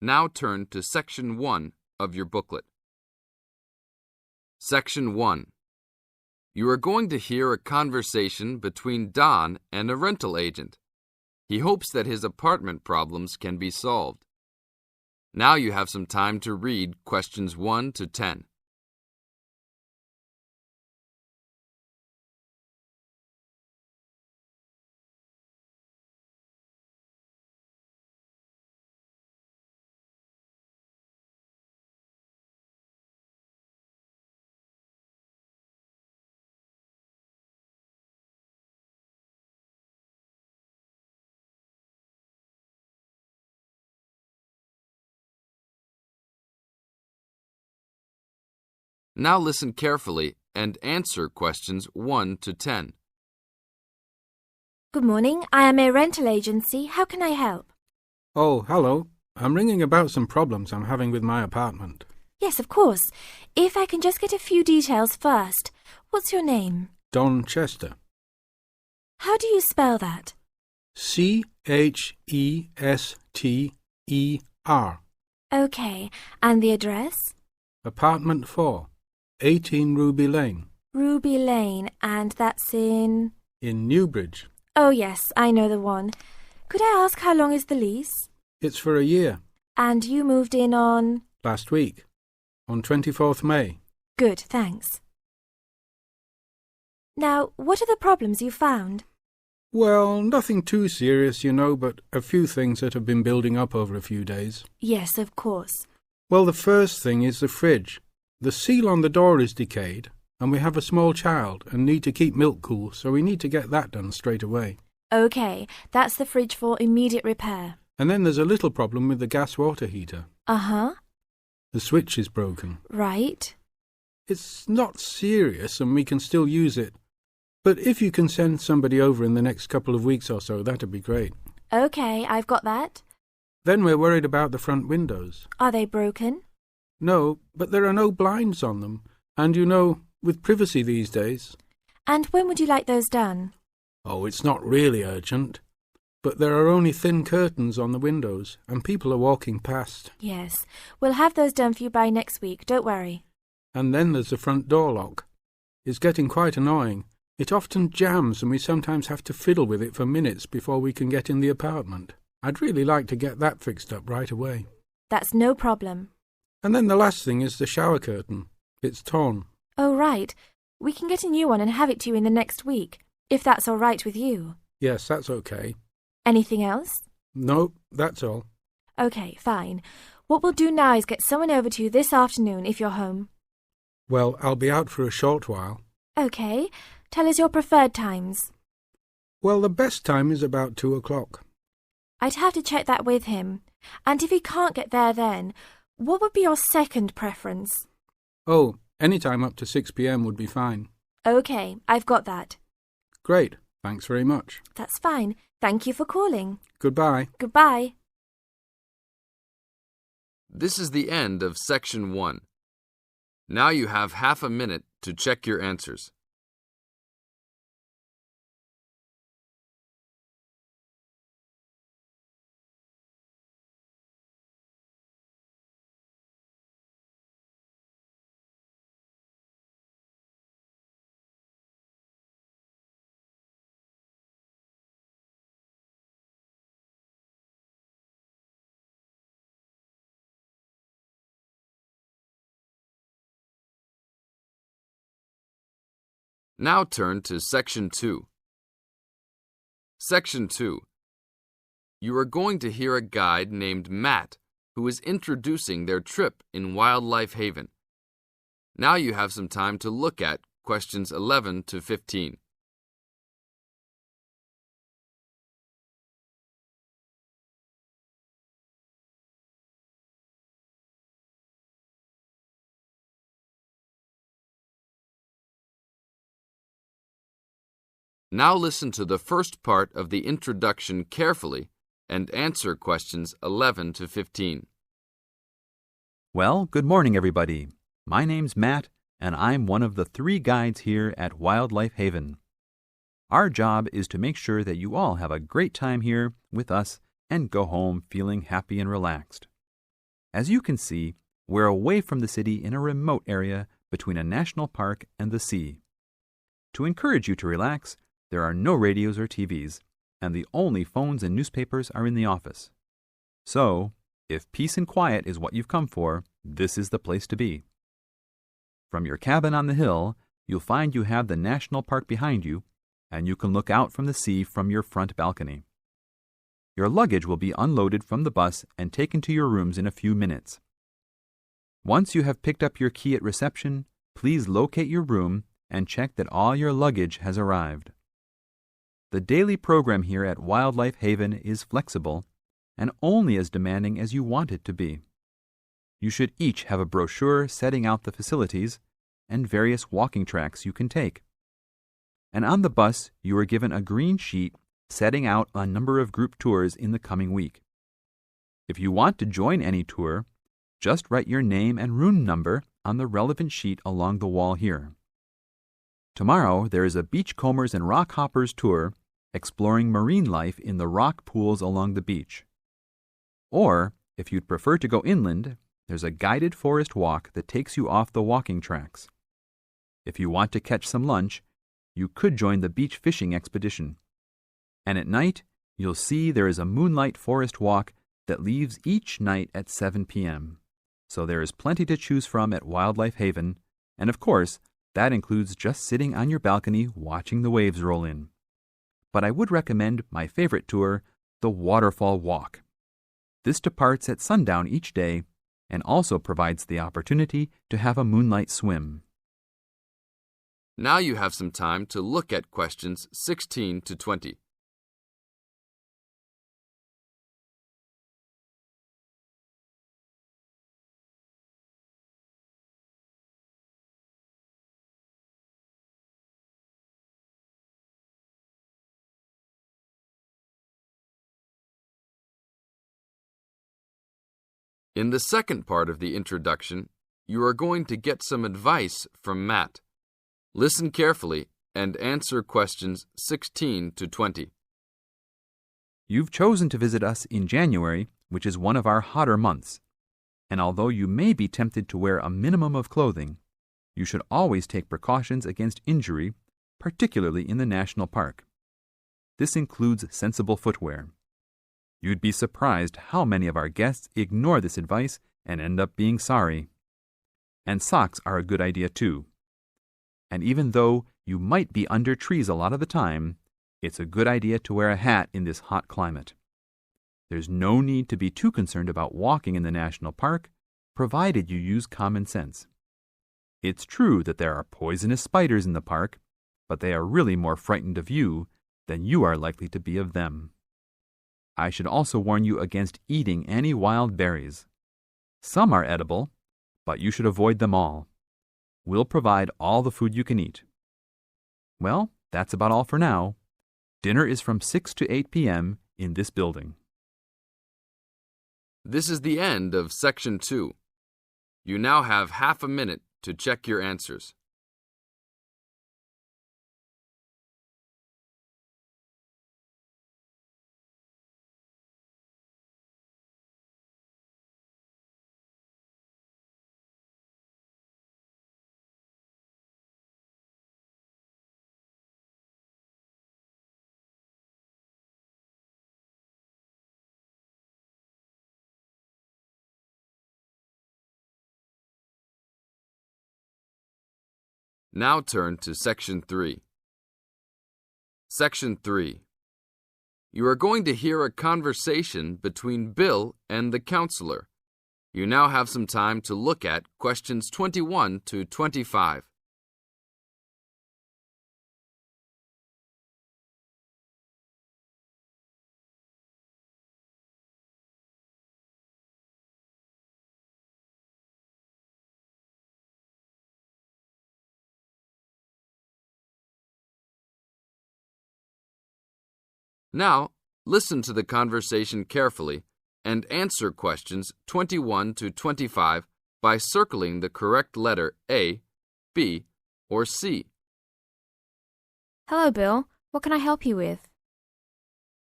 Now turn to Section 1 of your booklet. Section 1. You are going to hear a conversation between Don and a rental agent. He hopes that his apartment problems can be solved. Now you have some time to read questions 1 to 10. Now listen carefully and answer questions 1 to 10. Good morning. I am a rental agency. How can I help? Oh, hello. I'm ringing about some problems I'm having with my apartment. Yes, of course. If I can just get a few details first. What's your name? Don Chester. How do you spell that? Chester. Okay. And the address? Apartment 4, 18 Ruby Lane. Ruby Lane. And that's in... In Newbridge. Oh, yes. I know the one. Could I ask how long is the lease? It's for a year. And you moved in on... Last week. On 24th May. Good, thanks. Now, what are the problems you found? Well, nothing too serious, you know, but a few things that have been building up over a few days. Yes, of course. Well, the first thing is the fridge. The seal on the door is decayed, and we have a small child and need to keep milk cool, so we need to get that done straight away. Okay, that's the fridge for immediate repair. And then there's a little problem with the gas water heater. Uh-huh. The switch is broken. Right. It's not serious and we can still use it. But if you can send somebody over in the next couple of weeks or so, that'd be great. Okay, I've got that. Then we're worried about the front windows. Are they broken? No, but there are no blinds on them. And you know, with privacy these days... And when would you like those done? Oh, it's not really urgent. But there are only thin curtains on the windows, and people are walking past. Yes, we'll have those done for you by next week, don't worry. And then there's the front door lock. It's getting quite annoying. It often jams and we sometimes have to fiddle with it for minutes before we can get in the apartment. I'd really like to get that fixed up right away. That's no problem. And then the last thing is the shower curtain. It's torn. Oh, right. We can get a new one and have it to you in the next week, if that's all right with you. Yes, that's okay. Anything else? No, that's all. Okay, fine. What we'll do now is get someone over to you this afternoon if you're home. Well, I'll be out for a short while. Okay. Tell us your preferred times. Well, the best time is about 2 o'clock. I'd have to check that with him. And if he can't get there then, what would be your second preference? Oh, any time up to 6 p.m. would be fine. Okay, I've got that. Great. Thanks very much. That's fine. Thank you for calling. Goodbye. Goodbye. This is the end of Section 1. Now you have half a minute to check your answers. Now turn to Section 2. Section 2. You are going to hear a guide named Matt who is introducing their trip in Wildlife Haven. Now you have some time to look at questions 11 to 15. Now listen to the first part of the introduction carefully and answer questions 11 to 15. Well, good morning, everybody. My name's Matt, and I'm one of the 3 guides here at Wildlife Haven. Our job is to make sure that you all have a great time here with us and go home feeling happy and relaxed. As you can see, we're away from the city in a remote area between a national park and the sea. To encourage you to relax, there are no radios or TVs, and the only phones and newspapers are in the office. So, if peace and quiet is what you've come for, this is the place to be. From your cabin on the hill, you'll find you have the national park behind you, and you can look out from the sea from your front balcony. Your luggage will be unloaded from the bus and taken to your rooms in a few minutes. Once you have picked up your key at reception, please locate your room and check that all your luggage has arrived. The daily program here at Wildlife Haven is flexible and only as demanding as you want it to be. You should each have a brochure setting out the facilities and various walking tracks you can take. And on the bus, you are given a green sheet setting out a number of group tours in the coming week. If you want to join any tour, just write your name and room number on the relevant sheet along the wall here. Tomorrow, there is a beachcombers and rock hoppers tour exploring marine life in the rock pools along the beach. Or, if you'd prefer to go inland, there's a guided forest walk that takes you off the walking tracks. If you want to catch some lunch, you could join the beach fishing expedition. And at night, you'll see there is a moonlight forest walk that leaves each night at 7 p.m. So there is plenty to choose from at Wildlife Haven, and of course, that includes just sitting on your balcony watching the waves roll in. But I would recommend my favorite tour, the Waterfall Walk. This departs at sundown each day and also provides the opportunity to have a moonlight swim. Now you have some time to look at questions 16 to 20. In the second part of the introduction, you are going to get some advice from Matt. Listen carefully and answer questions 16 to 20. You've chosen to visit us in January, which is one of our hotter months. And although you may be tempted to wear a minimum of clothing, you should always take precautions against injury, particularly in the national park. This includes sensible footwear. You'd be surprised how many of our guests ignore this advice and end up being sorry. And socks are a good idea too. And even though you might be under trees a lot of the time, it's a good idea to wear a hat in this hot climate. There's no need to be too concerned about walking in the national park, provided you use common sense. It's true that there are poisonous spiders in the park, but they are really more frightened of you than you are likely to be of them. I should also warn you against eating any wild berries. Some are edible, but you should avoid them all. We'll provide all the food you can eat. Well, that's about all for now. Dinner is from 6 to 8 p.m. in this building. This is the end of Section 2. You now have half a minute to check your answers. Now turn to Section 3. Section 3. You are going to hear a conversation between Bill and the counselor. You now have some time to look at questions 21 to 25. Now, listen to the conversation carefully and answer questions 21 to 25 by circling the correct letter A, B, or C. Hello, Bill. What can I help you with?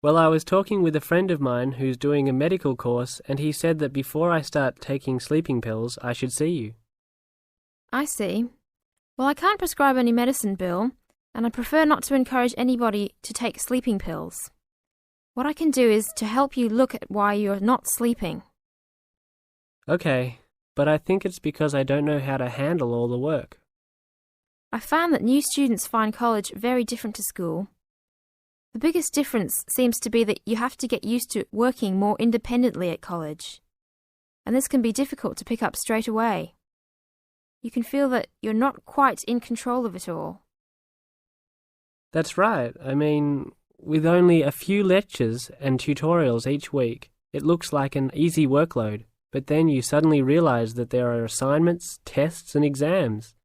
Well, I was talking with a friend of mine who's doing a medical course, and he said that before I start taking sleeping pills, I should see you. I see. Well, I can't prescribe any medicine, Bill, and I prefer not to encourage anybody to take sleeping pills. What I can do is to help you look at why you're not sleeping. Okay, but I think it's because I don't know how to handle all the work. I found that new students find college very different to school. The biggest difference seems to be that you have to get used to working more independently at college, and this can be difficult to pick up straight away. You can feel that you're not quite in control of it all. That's right. I mean, with only a few lectures and tutorials each week, it looks like an easy workload, but then you suddenly realize that there are assignments, tests, and exams.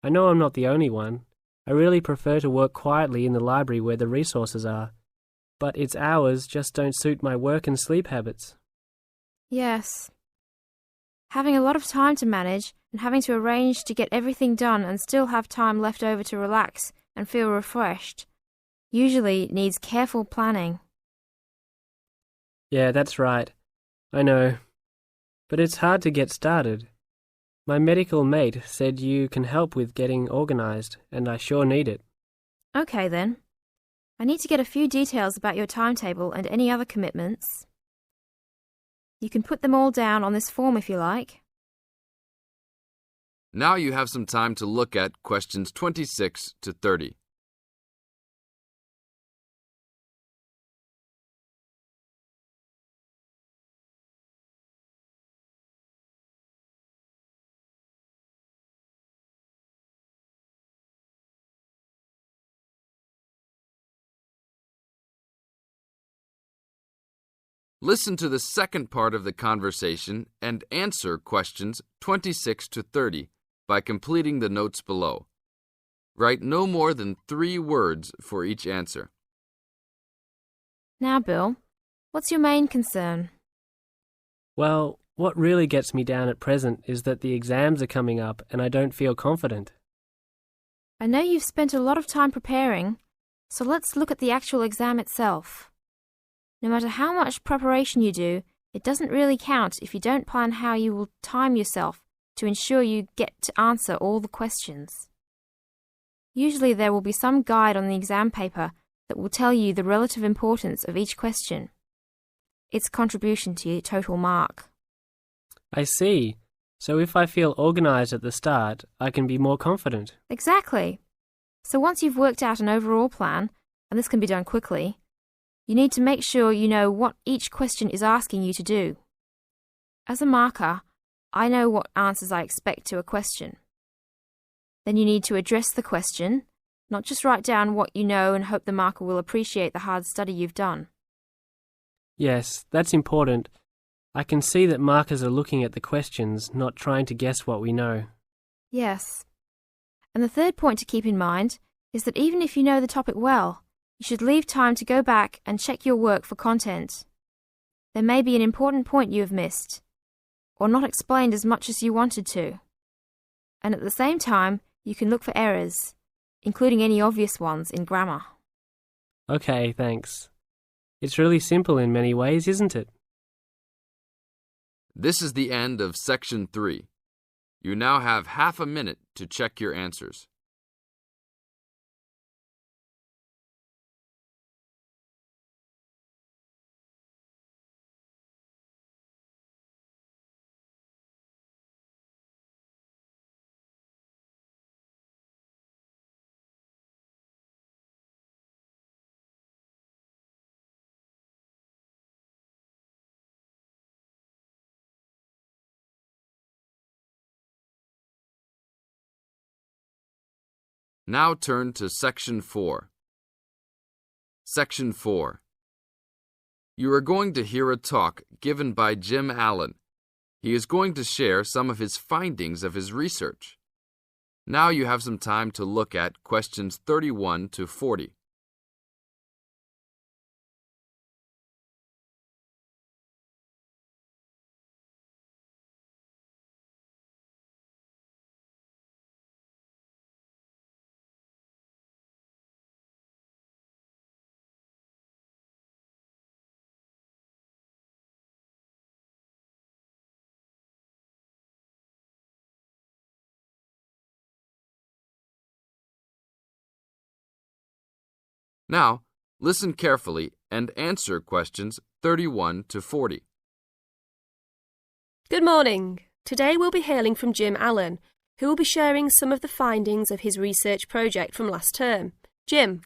I know I'm not the only one. I really prefer to work quietly in the library where the resources are, but its hours just don't suit my work and sleep habits. Yes. Having a lot of time to manage and having to arrange to get everything done and still have time left over to relax and feel refreshed usually needs careful planning. Yeah, that's right. I know. But it's hard to get started. My medical mate said you can help with getting organized, and I sure need it. Okay then. I need to get a few details about your timetable and any other commitments. You can put them all down on this form if you like. Now you have some time to look at questions 26 to 30. Listen to the second part of the conversation and answer questions 26 to 30 by completing the notes below. Write no more than 3 words for each answer. Now, Bill, what's your main concern? Well, what really gets me down at present is that the exams are coming up and I don't feel confident. I know you've spent a lot of time preparing, so let's look at the actual exam itself. No matter how much preparation you do, it doesn't really count if you don't plan how you will time yourself to ensure you get to answer all the questions. Usually there will be some guide on the exam paper that will tell you the relative importance of each question, its contribution to your total mark. I see. So if I feel organized at the start, I can be more confident. Exactly. So once you've worked out an overall plan, and this can be done quickly, you need to make sure you know what each question is asking you to do. As a marker, I know what answers I expect to a question. Then you need to address the question, not just write down what you know and hope the marker will appreciate the hard study you've done. Yes, that's important. I can see that markers are looking at the questions, not trying to guess what we know. Yes. And the third point to keep in mind is that even if you know the topic well, you should leave time to go back and check your work for content. There may be an important point you have missed, or not explained as much as you wanted to. And at the same time, you can look for errors, including any obvious ones in grammar. Okay, thanks. It's really simple in many ways, isn't it? This is the end of Section 3. You now have half a minute to check your answers. Now turn to Section 4. Section 4. You are going to hear a talk given by Jim Allen. He is going to share some of his findings of his research. Now you have some time to look at questions 31 to 40. Now, listen carefully and answer questions 31 to 40. Good morning. Today we'll be hailing from Jim Allen, who will be sharing some of the findings of his research project from last term. Jim.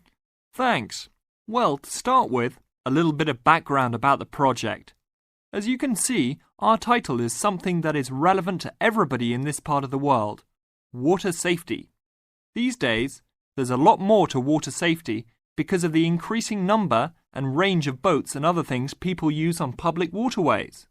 Thanks. Well, to start with, a little bit of background about the project. As you can see, our title is something that is relevant to everybody in this part of the world: water safety. These days, there's a lot more to water safety because of the increasing number and range of boats and other things people use on public waterways.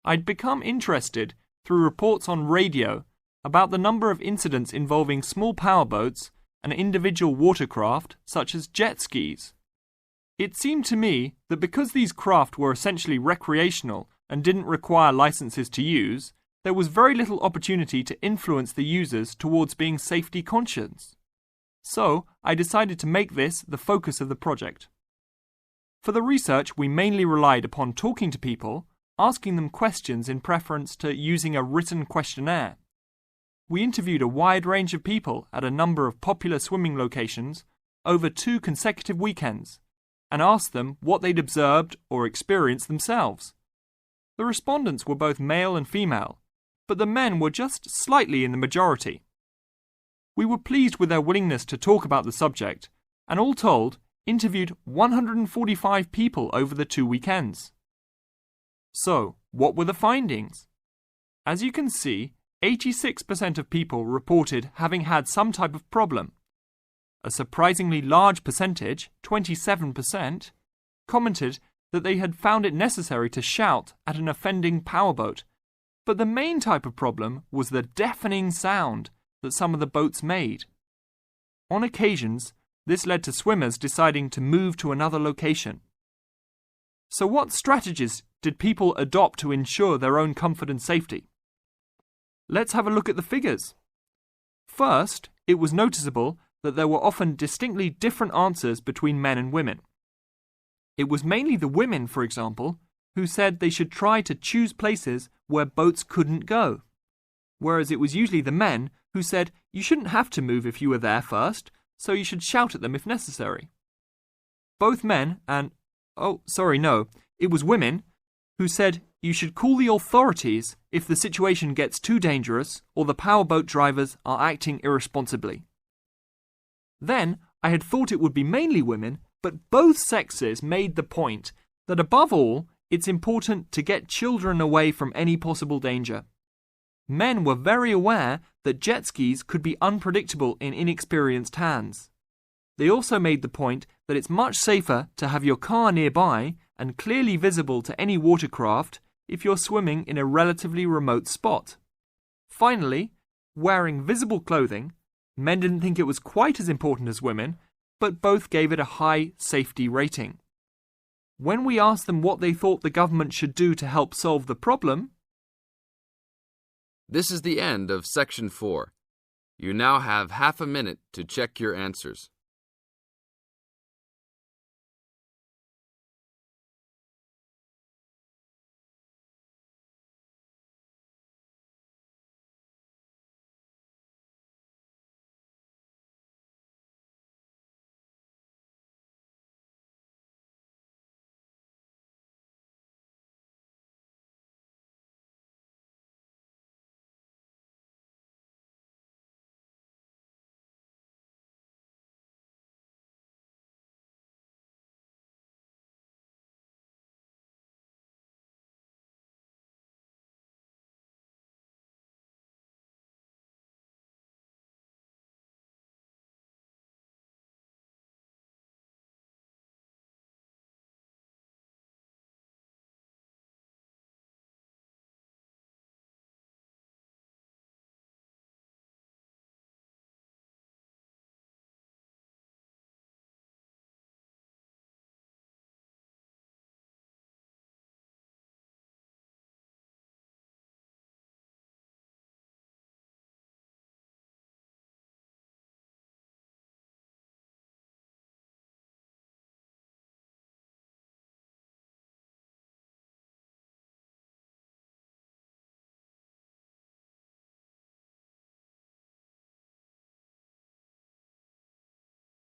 I'd become interested through reports on radio about the number of incidents involving small powerboats and individual watercraft such as jet skis. It seemed to me that because these craft were essentially recreational and didn't require licenses to use, there was very little opportunity to influence the users towards being safety conscious. So, I decided to make this the focus of the project. For the research, we mainly relied upon talking to people, asking them questions in preference to using a written questionnaire. We interviewed a wide range of people at a number of popular swimming locations over 2 consecutive weekends, and asked them what they'd observed or experienced themselves. The respondents were both male and female, but the men were just slightly in the majority. We were pleased with their willingness to talk about the subject, and all told, interviewed 145 people over the 2 weekends. So, what were the findings? As you can see, 86% of people reported having had some type of problem. A surprisingly large percentage, 27%, commented that they had found it necessary to shout at an offending powerboat, but the main type of problem was the deafening sound that some of the boats made. On occasions, this led to swimmers deciding to move to another location. So what strategies did people adopt to ensure their own comfort and safety? Let's have a look at the figures. First, it was noticeable that there were often distinctly different answers between men and women. It was mainly the women, for example, who said they should try to choose places where boats couldn't go, whereas it was usually the men who said you shouldn't have to move if you were there first, so you should shout at them if necessary. Both men and, it was women who said you should call the authorities if the situation gets too dangerous or the powerboat drivers are acting irresponsibly. Then, I had thought it would be mainly women, but both sexes made the point that above all, it's important to get children away from any possible danger. Men were very aware that jet skis could be unpredictable in inexperienced hands. They also made the point that it's much safer to have your car nearby and clearly visible to any watercraft if you're swimming in a relatively remote spot. Finally, wearing visible clothing, men didn't think it was quite as important as women, but both gave it a high safety rating. When we asked them what they thought the government should do to help solve the problem. This is the end of Section 4. You now have half a minute to check your answers.